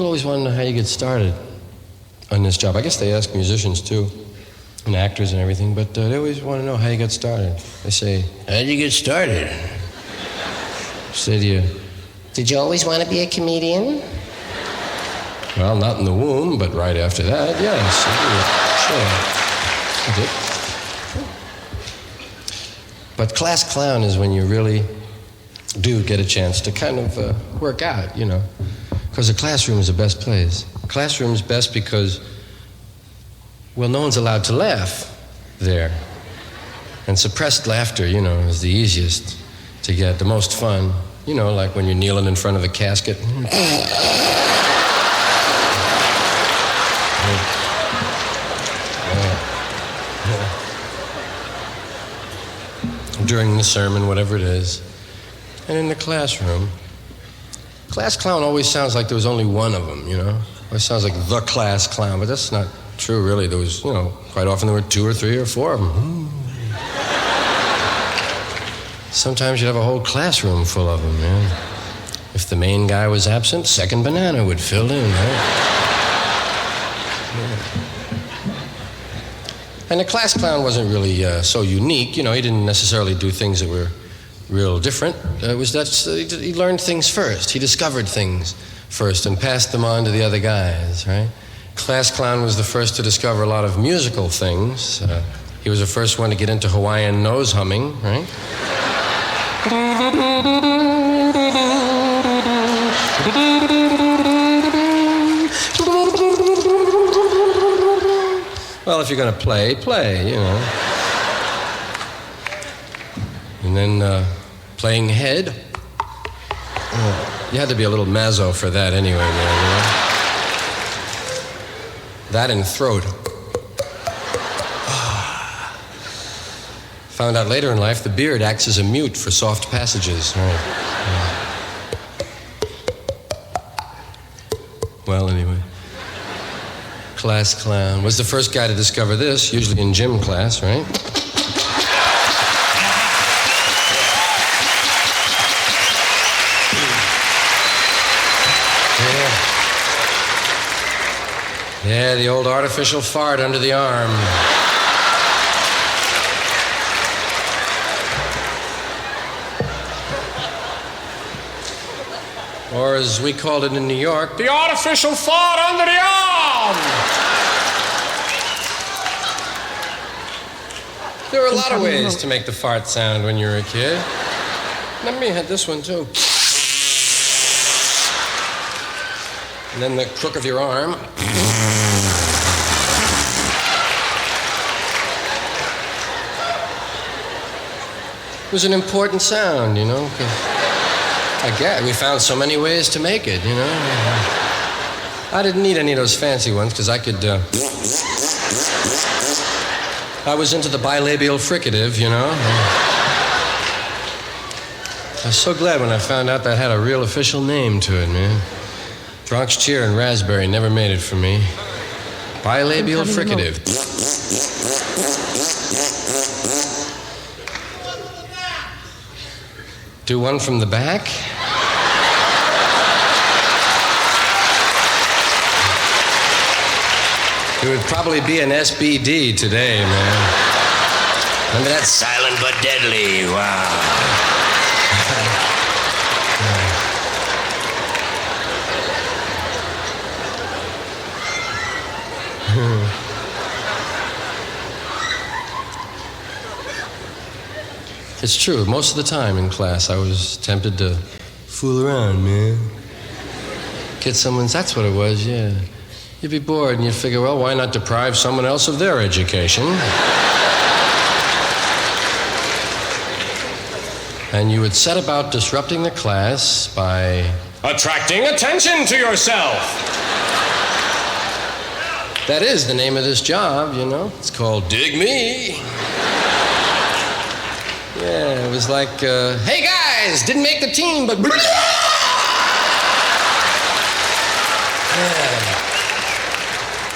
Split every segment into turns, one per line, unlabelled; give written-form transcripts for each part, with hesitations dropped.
people always want to know how you get started on this job. I guess they ask musicians too, and actors and everything, but they always want to know how you got started. They say, how'd you get started? Say to you, did you always want to be a comedian? Well, not in the womb, but right after that, yes. I did. But class clown is when you really do get a chance to kind of work out, you know. Because the classroom is the best place. Classroom's best because, well, no one's allowed to laugh there. And suppressed laughter, you know, is the easiest to get, the most fun. You know, like when you're kneeling in front of a casket. During the sermon, whatever it is. And in the classroom, class clown always sounds like there was only one of them, you know? It sounds like the class clown, but that's not true, really. There was, you know, quite often there were 2 or 3 or 4 of them. Sometimes you'd have a whole classroom full of them, man. If the main guy was absent, second banana would fill in, right? Yeah. And the class clown wasn't really so unique, you know, he didn't necessarily do things that were real different. It was that he learned things first. He discovered things first and passed them on to the other guys, right? Class clown was the first to discover a lot of musical things. He was the first one to get into Hawaiian nose humming, right? Well, if you're going to play, you know. And then playing head. You had to be a little mazzo for that anyway, man, you know. That and throat. Found out later in life the beard acts as a mute for soft passages. Right. Well, anyway. Class clown was the first guy to discover this, usually in gym class, right? Yeah, the old artificial fart under the arm. Or as we called it in New York, the artificial fart under the arm! There were a lot of ways to make the fart sound when you were a kid. Remember, you had this one too. And then the crook of your arm. It was an important sound, you know, 'cause I guess we found so many ways to make it, you know. I didn't need any of those fancy ones because I could, I was into the bilabial fricative, you know. I was so glad when I found out that had a real official name to it, man. Bronx Cheer and Raspberry never made it for me. Bilabial fricative. Do one from the back? It would probably be an SBD today, man. Remember that? Silent but deadly. Wow. It's true. Most of the time in class, I was tempted to fool around, man. Get someone's, that's what it was, yeah. You'd be bored and you'd figure, well, why not deprive someone else of their education? And you would set about disrupting the class by attracting attention to yourself. That is the name of this job, you know. It's called Dig Me. Yeah, it was like, hey guys, didn't make the team, but... Yeah.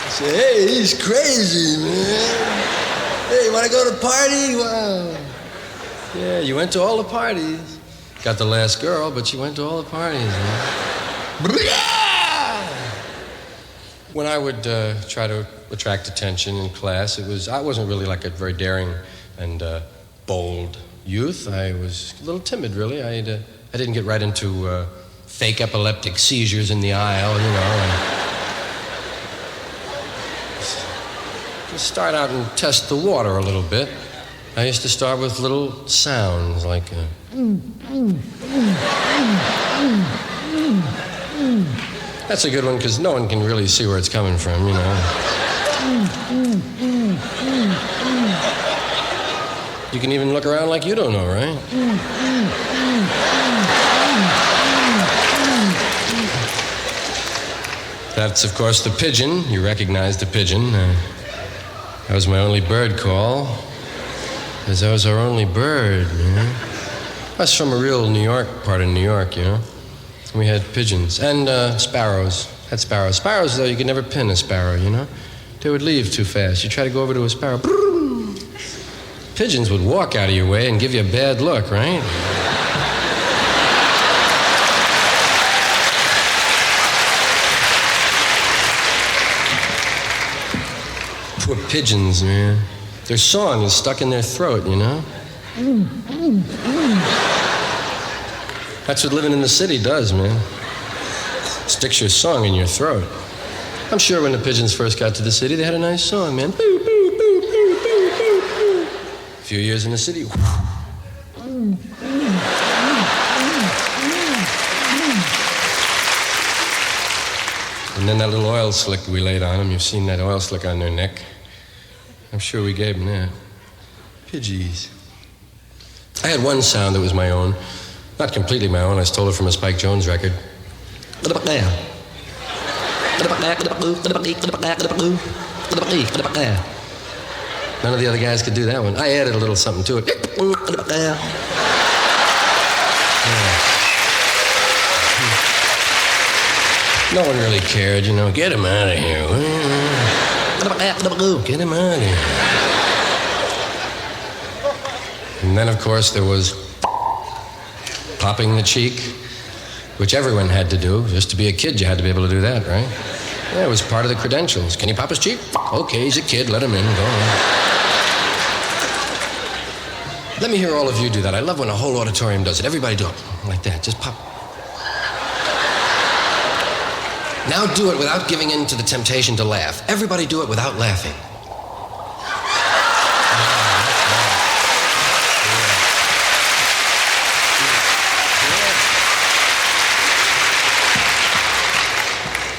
I said, hey, he's crazy, man. Hey, you want to go to a party? Wow. Yeah, you went to all the parties. Got the last girl, but you went to all the parties, man. When I would try to attract attention in class, I wasn't really like a very daring and bold youth. I was a little timid, really. I didn't get right into fake epileptic seizures in the aisle, you know. And start out and test the water a little bit. I used to start with little sounds like That's a good one because no one can really see where it's coming from, you know. You can even look around like you don't know, right? That's, of course, the pigeon. You recognize the pigeon. That was my only bird call. Because that was our only bird, man. I was from a real New York part of New York, you know. We had pigeons and sparrows. Had sparrows. Sparrows, though, you could never pin a sparrow, you know. They would leave too fast. You try to go over to a sparrow. Pigeons would walk out of your way and give you a bad look, right? Poor pigeons, man. Their song is stuck in their throat, you know? That's what living in the city does, man. Sticks your song in your throat. I'm sure when the pigeons first got to the city, they had a nice song, man. Boo, boo, boo, boo, boo, boo, boo. A few years in the city. And then that little oil slick we laid on them. You've seen that oil slick on their neck. I'm sure we gave them that. Pidgeys. I had one sound that was my own. Not completely my own. I stole it from a Spike Jones record. None of the other guys could do that one. I added a little something to it. Yeah. No one really cared, you know. Get him out of here. Get him out of here. And then, of course, there was popping the cheek, which everyone had to do. Just to be a kid, you had to be able to do that, right? Yeah, it was part of the credentials. Can you pop his cheek? Okay, he's a kid. Let him in. Go on. Let me hear all of you do that. I love when a whole auditorium does it. Everybody do it like that. Just pop. Now do it without giving in to the temptation to laugh. Everybody do it without laughing.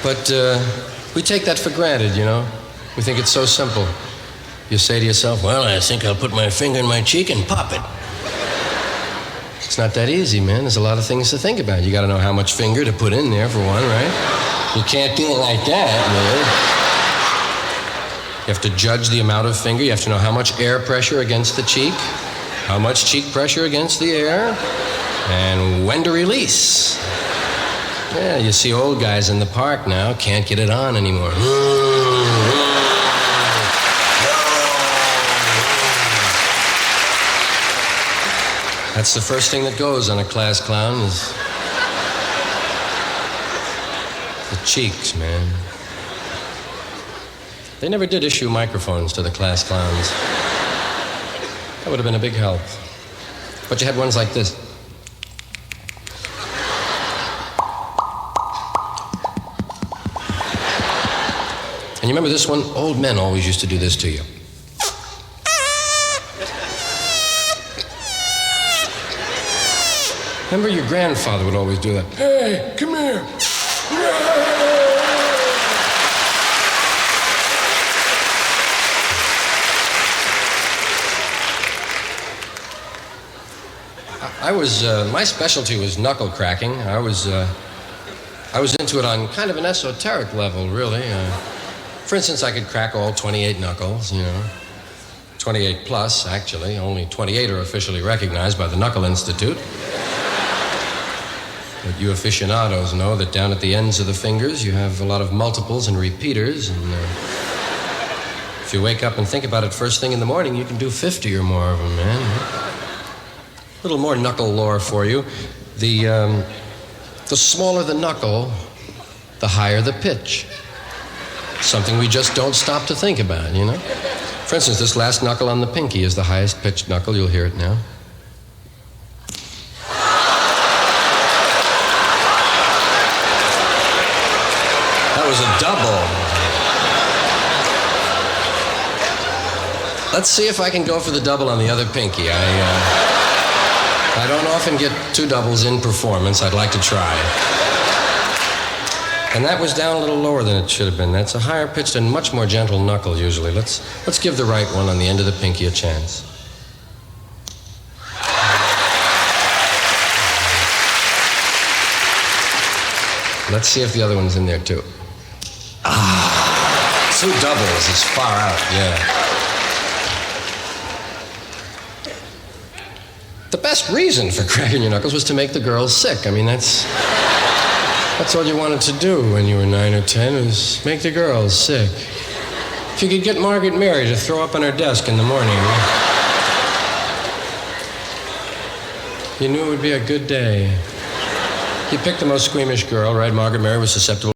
But we take that for granted, you know. We think it's so simple. You say to yourself, well, I think I'll put my finger in my cheek and pop it. It's not that easy, man. There's a lot of things to think about. You got to know how much finger to put in there, for one, right? You can't do it like that, man. You have to judge the amount of finger. You have to know how much air pressure against the cheek, how much cheek pressure against the air, and when to release. Yeah, you see old guys in the park now, can't get it on anymore. That's the first thing that goes on a class clown is the cheeks, man. They never did issue microphones to the class clowns. That would have been a big help. But you had ones like this. And you remember this one? Old men always used to do this to you. Remember your grandfather would always do that. Hey, come here. I was, my specialty was knuckle cracking. I was into it on kind of an esoteric level, really. For instance, I could crack all 28 knuckles, you know. 28 plus, actually. Only 28 are officially recognized by the Knuckle Institute. But you aficionados know that down at the ends of the fingers, you have a lot of multiples and repeaters. And if you wake up and think about it first thing in the morning, you can do 50 or more of them, man. A little more knuckle lore for you. The smaller the knuckle, the higher the pitch. something we just don't stop to think about, you know? For instance, this last knuckle on the pinky is the highest pitched knuckle. You'll hear it now. That was a double. Let's see if I can go for the double on the other pinky. I don't often get two doubles in performance. I'd like to try. And that was down a little lower than it should have been. That's a higher pitched and much more gentle knuckle usually. Let's give the right one on the end of the pinky a chance. Let's see if the other one's in there too. Two doubles is far out, yeah. The best reason for cracking your knuckles was to make the girls sick. I mean, that's all you wanted to do when you were 9 or 10, was make the girls sick. If you could get Margaret Mary to throw up on her desk in the morning, you knew it would be a good day. You picked the most squeamish girl, right? Margaret Mary was susceptible